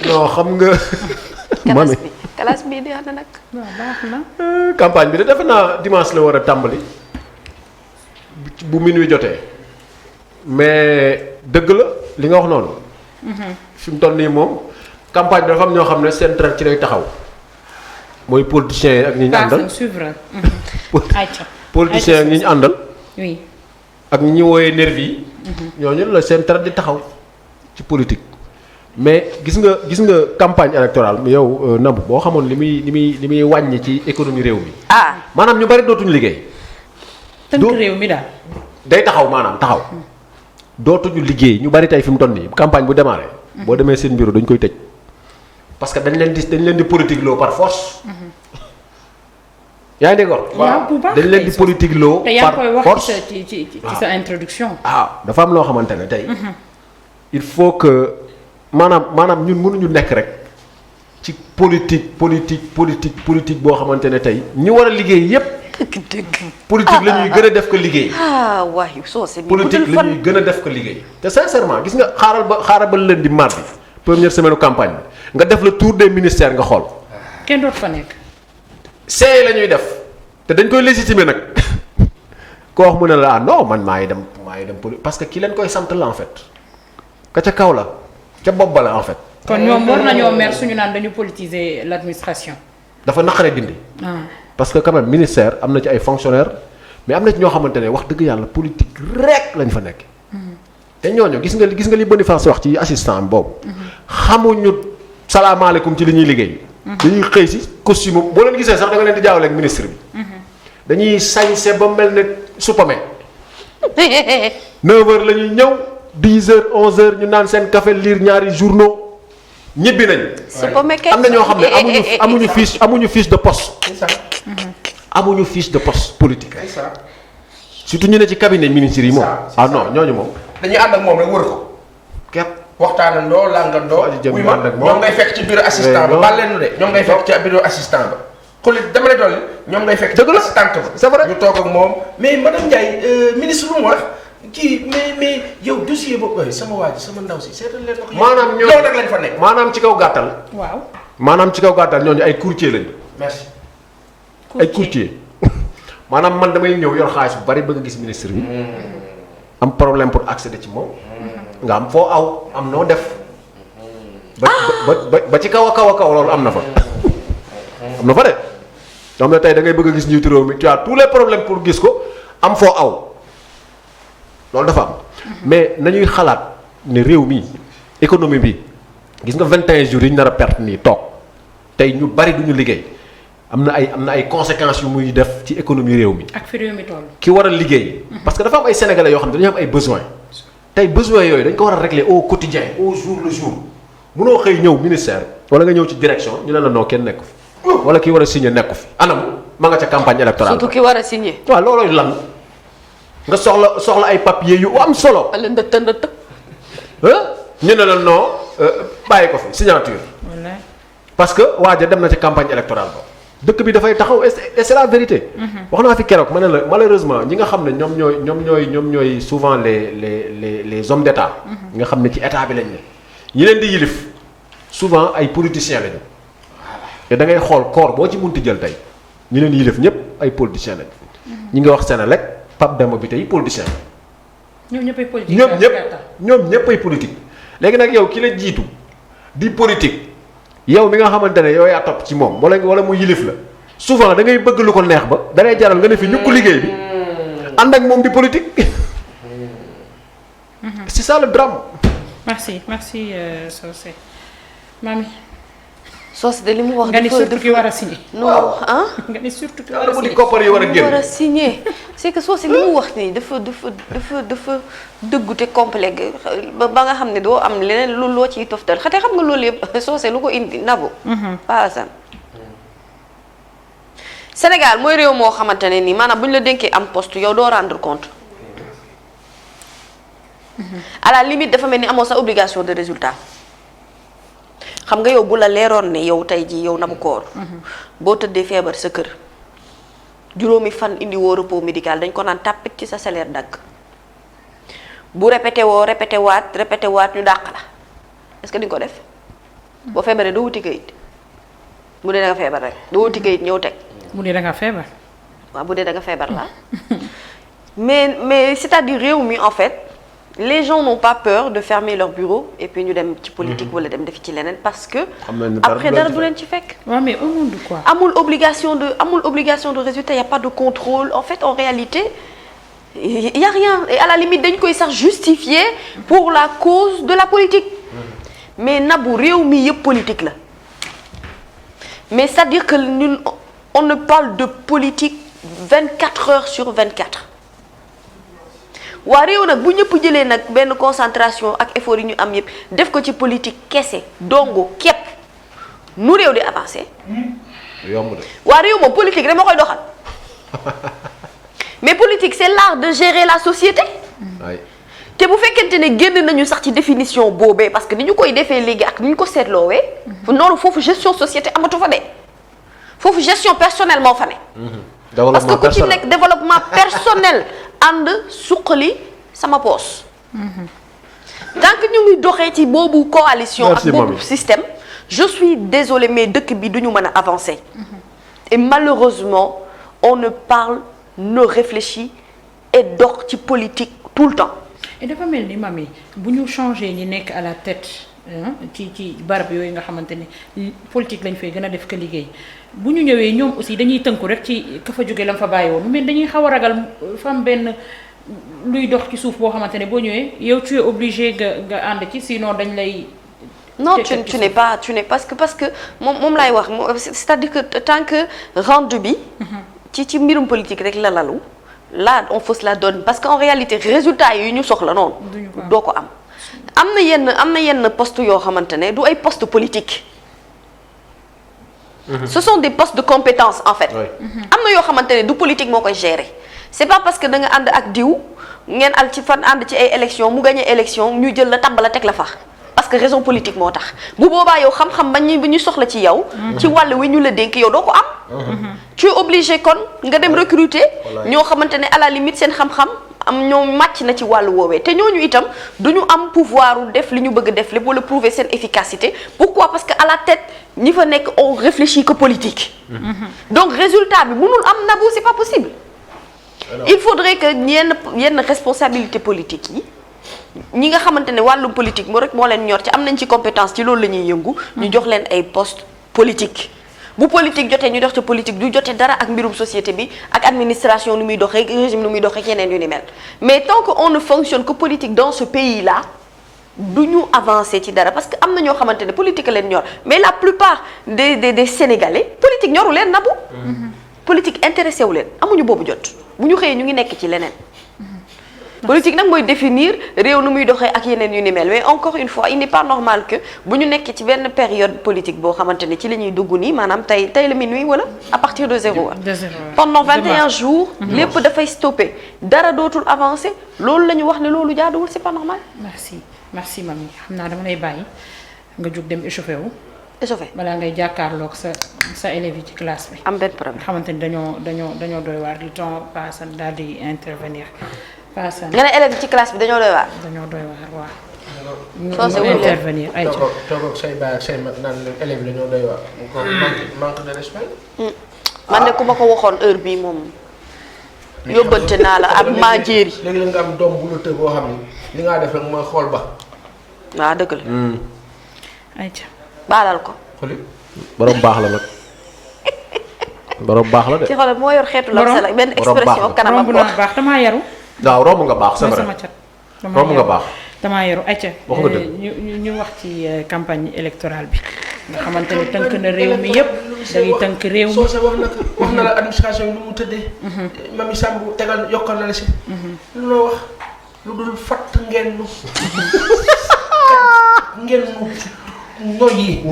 non xam nga. classe bi classe bi di ànd nag. waaw baax na. campagne bi de defe naa dimanche la war a tàmbali bu minuit jotee mais dëgg la li nga wax noonu. fi mu toll nii moom campagne bi dafa am ñoo xam ne seen traite ci lay taxaw mooy politiciens yi ak ñi ñu àndal. suivre. politiciens ak ñi ñu àndal. oui. ak ñi wooyee nervi yi. ñooñu la seen traite di taxaw ci politique. mais gis nga campagne électorale yow Nabou boo xamoon li muy wàññi ci économie réew mi. maanaam ñu bari dootuñu liggéey. tënk réew mi daal. day taxaw maanaam taxaw. dootuñu liggéey ñu bari tey fi mu toll nii campagne bu démarré. boo demee seen bureau dañ koy tëj. parce que dañ leen di politique loo par force. yaa ngi dégg dañ leen di politique loo par force te yaa ngi koy wax ci sa introduction. dafa am loo xamante ne tey. il faut que maanaam ñun mënuñu nekk rek ci politique boo xamante ne tey ñi war a liggéey yépp politique la ñuy gën a def ko liggéey. waaye soo se politique la ñuy gën a def ko liggéey. te sincèrement gis nga xaaral ba lundi mardi première semaine campagne bi nga def le tour des ministères nga xool. kenn dootu fa nekk. seey la ñuy def te dañ koy légitimer nag ko wax mu ne la non man maa ngi dem parce que ki leen koy sant la en fait ka ca kaw la ca bopp ba la en fait. kon ñoom war nañoo mer suñu naan dañu politiser l'administration. dafa naqaree dindi. parce que quand même ministère am na ci ay fonctionnaires mais am na ci ñoo xamante ne wax dëgg yàlla politique rek lañ fa nekk. te ñooñu gis nga li Boniface wax ci assistant am boobu. xamuñu salaamaaleykum ci li ñuy liggéey. dañuy xëy si costume boo leen gisee sax da nga leen di jaawale ak ministre bi. dañuy sañse ba mel ne supame. 9h la ñuy ñëw 10h 11h ñu naan seen café lire ñaari journaux ñibbi nañ. supame kay am na ñoo xam ne amuñu fiche de poste. amuñu fiche de poste politique. surtout ñu ne ci cabinet ministre yi moom. non ñooñu moom. dañuy ànd ak moom rek wër ko. képp. waxtaanandoo langandoo. wuy ma ñoom ngay fekk ci bureau assistant ba. baal leen de ñoom ngay fekk ci bureau assistant ba. xooli dama lay dolli ñoom ngay fekk. dëgg la assistant ba. c'est vrai ñu toog ak moom mais madame Ndiaye ministre lu mu wax kii mais yow dossier boobu sama waa ji sama ndaw si seetal leen ko. maanaam ñoo loolu rek lañ fa nekk. maanaam ci kaw gàttal. waaw. maanaam ci kaw gàttal ñooñu ay courtier lañu. merci. ay courtier maanaam man damay ñëw yor xaalis bu bari bëgg a gis ministre bi. am problème pour accéder ci moom. nga am foo aw am noo def. ba ci kaw a kaw loolu am na fa. am na fa de. xam ne tey da ngay bëgg a gis njiitu réew mi tu as tous les problèmes pour gis ko am foo aw loolu dafa am. mais nañuy xalaat ne réew mi économie bi gis nga 21 jours yi ñu nar a perte nii toog tey ñu bari duñu liggéey am na ay conséquences yu muy def ci économie réew mi. ak fi réew mi toll. ki war a liggéey. parce que dafa am ay sénégalais yoo xam ne dañu am ay besoins. tey besoins yooyu dañ ko war a régler au quotidien au jour le jour munoo xëy ñëw ministère wala nga ñëw ci direction ñu ne la noo kenn nekku fi wala ki war a signer nekku fi anam ma nga ca campagne électorale. surtout ki war a signer. waaw loolooy lan nga soxla ay papiers yu am solo. wala ndëtt. ñu ne la non bàyyi ko fi signature. parce que waaja dem na ci campagne électorale ba. dëkk bi dafay taxaw et c'est la vérité. wax naa fi keroog ma ne la malheureusement ñi nga xam ne ñoom ñooy souvent les hommes d'état. ñi nga xam ne ci état bi lañ ne. ñi leen di yilif souvent ay politiciens lañu. te da ngay xool corps boo ci munti jël tey ñi leen yilif ñëpp ay politiciens lañu. ñi nga wax Senelec Pape Demba bi tey politicien ñoom ñëpp ay politique ñoom ñëpp ay politique. léegi nag yow ki la jiitu di politique. yow mi nga xamante ne yow yaa topp ci moom wala mu yilif la souvent da ngay bëgg lu ko neex ba da ngay jaral nga ne fi ñukk liggéey bi ànd ak moom di politique. c'est ça le drame. merci Socé Mamy. Socé de li mu wax. nga ni surtout ki war a signé. non nga ni surtout ki war a signé koppar yi war a génn. war a signé c'est que Socé li mu wax nii dafa dëggu te complet ba nga xam ne doo am leneen loo ciy toftal xate xam nga loolu yëpp Socé lu ko indi Nabou. Pa Assane Sénégal mooy réew moo xamante ne nii maanaam bu ñu la dénkee am poste yow doo rendre compte. à la limite dafa mel ni amoo sa obligation de résultat. xam nga yow bu la leeroon ne yow tey jii yow Nabou Cor boo tëddee feebar sa kër juróomi fan indi woo repos médical dañ ko naan tàppit ci sa salaire dagg bu répété waat ñu dàq la est-ce que di nga ko def boo feebaree doo wuti kayit bu dee da nga feebar rek doo wuti kayit ñëw teg. mu dee da nga feebar. waaw bu dee da nga feebar la mais c'est-à-dire réew mi en fait les gens n'ont pas peur de fermer leur bureau et puis ñu dem ci politique wala dem def ci leneen parce que après dara du leen ci fekk. waaw mais au nom de quoi. amul obligation de résultat, y a pas de contrôle en fait en réalité y a rien et à la limite dañ koy sax justifier pour la cause de la politique mais nabu réew mi yëpp politique la mais c'est-à-dire que ñun on ne parle de politique 24 heures sur 24 waa réew nag bu ñëpp jëlee nag benn concentration ak effort yi ñu am yëpp def ko ci politique kese dongo képp nu réew di avancer. yomb de. waa réew moom politique rek moo koy doxal mais politique c'est l'art de gérer la société. te bu fekkente ne génn nañu sax ci définition boobee parce que ni ñu koy defee léegi ak ni ñu ko seetloowee. noonu foofu gestion société amatu fa de foofu gestion personnelle moo fa ne. parce que ku ci nekk développement personnel ànd suqali sama poos. tant que ñu ngi doxee ci boobu coalition. ak boobu système. je suis désolée mais dëkk bi du ñu mën a avancer. et malheureusement on ne parle ne réfléchit et dox ci politique tout le temps. et dafa mel ni mami bu ñu changé ñi nekk à la tête ci barab yooyu nga xamante ne politique lañ fay gën a def ka liggéey bu ñu ñëwee ñoom aussi dañuy tënku rek ci ka fa jógee la mu fa bàyyi woon mais dañuy xaw a ragal fam benn luy dox ci suuf boo xamante ne boo ñëwee yow tu es obligé nga ànd ci sinon dañ lay. non tu n'es pas parce que moom laay wax c'est-à-dire que tant que rendu bi. ci mbirum politique rek la lalu. là on fausse la donne parce qu'en réalité résultat yi ñu soxla noonu. doo ko am. am na yenn poste yoo xamante ne du ay poste politique. ce sont des postes de compétence en fait. am na yoo xamante ne du politique moo koy gérer. c'est pas parce que da nga ànd ak diw ngeen al ci fan ànd ci ay élections mu gagné élection ñu jël la tabb la teg la fa. parce que raison politique moo tax bu boobaa yow xam-xam ba ñu soxla ci yow. ci wàll wi ñu la dénk yow doo ko am. tu es obligé kon nga dem recruter. ñoo xamante ne à la limite seen xam-xam am ñoo màcc na ci wàllu woowee te ñooñu itam du ñu am pouvoir def li ñu bëgg def lépp wala prouver seen efficacité pourquoi parce que à la tête ñi fa nekk on réfléchit que politique. donc résultat bi mënul am nabu c'est pas possible. il faudrait que yenn responsabilité politique yi. ñi nga xamante ne wàllum politique moo leen ñor ci am nañ ci compétence ci loolu la ñuy yëngu. ñu jox leen ay poste politique. bu politique jotee ñu dox ci politique du jotee dara ak mbirum société bi ak administration nu muy doxee régime nu muy doxee yeneen yu ni mel mais tant que on ne fonctionne que politique dans ce pays là du ñu avancer ci dara parce que am na ñoo xamante ne politique leen ñor mais la plupart des Sénégalais politique ñoru leen nabu. politique intéressé wu leen amuñu boobu jot bu ñu xëyee ñu ngi nekk ci leneen. politique nag mooy définir réew nu muy doxee ak yeneen yu ni mel mais encore une fois il n'est pas normal que bu ñu nekkee ci benn période politique boo xamante ne ci la ñuy dugg nii maanaam tey la minuit wala à partir de 0 heure. pendant 21 jours. lépp dafay stopper dara dootul avancer loolu la ñu wax ne loolu jaaduwul c'est pas normal. merci mami xam naa dama lay bàyyi nga jóg dem échauffé wu. échauffé balaa ngay jàkkaarloog sa élèves yi ci classe bi. am benn problème xamante ni dañoo doy waar du temps passe daal di intervenir. nga ne élèves ci classe bi dañoo doy waar. dañoo doy waar waaw. soo se intervenir ay toog ak say baay ak say mag naan élèves dañoo doy waar. manque de respect. man de ku ma ko waxoon heure bii moom. yóbbante naa la ab maa jéeri. léegi la nga am doom bu la tëb boo xam ne li nga def rek mooy xool ba. waaw dëgg la. ayca. baalal ko. borom baax la nag. borom baax la de. ci xoolal moo yor xeetu la sa la benn expression kanamam romb naa baax damaa yaru. waaw romb nga baax c'est vrai romb nga baax. damaa yaru ayca. wax nga dëgg ñu wax ci campagne électorale bi. nga xamante ne tënk na réew mi yëpp. dañuy tënk réew mi. soo sa wax na la administration bi lu mu tëddee. Mamy Samb tegal yokkal na la si. lu loo wax lu dul fatt ngeen nu. ngeen nu noyyi.